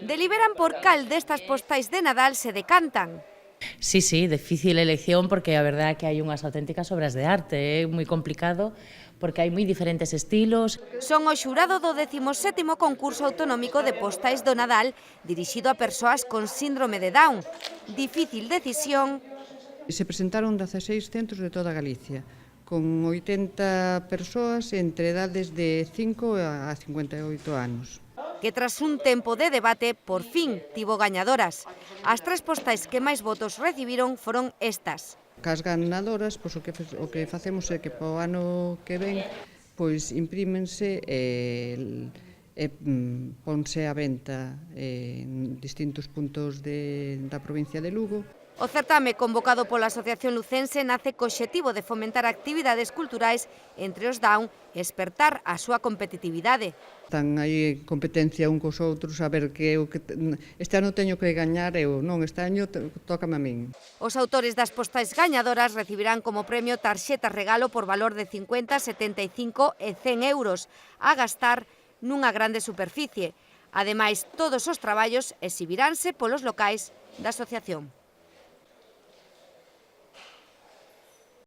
Deliberan por cal destas postais de Nadal se decantan. Sí, difícil elección porque a verdade é que hai unhas auténticas obras de arte, é moi complicado porque hai moi diferentes estilos. Son o xurado do 17º concurso autonómico de postais do Nadal dirixido a persoas con síndrome de Down. Difícil decisión. Se presentaron 16 centros de toda Galicia, con 80 persoas entre edades de 5 a 58 anos. Que tras un tempo de debate, por fin tivo gañadoras. As 3 postais que máis votos recibiron foron estas. Cas ganadoras, pois, o que facemos é que para o ano que ven pois imprímense e ponse á venta en distintos puntos da provincia de Lugo. O certame convocado pola Asociación Lucense nace co obxectivo de fomentar actividades culturais entre os Down e espertar a súa competitividade. Están aí en competencia un cos outros a ver que este ano teño que gañar eu, non, este ano tócame a min. Os autores das postais gañadoras recibirán como premio tarxetas regalo por valor de 50, 75 e 100 euros a gastar nunha grande superficie. Ademais, todos os traballos exhibiranse polos locais da asociación.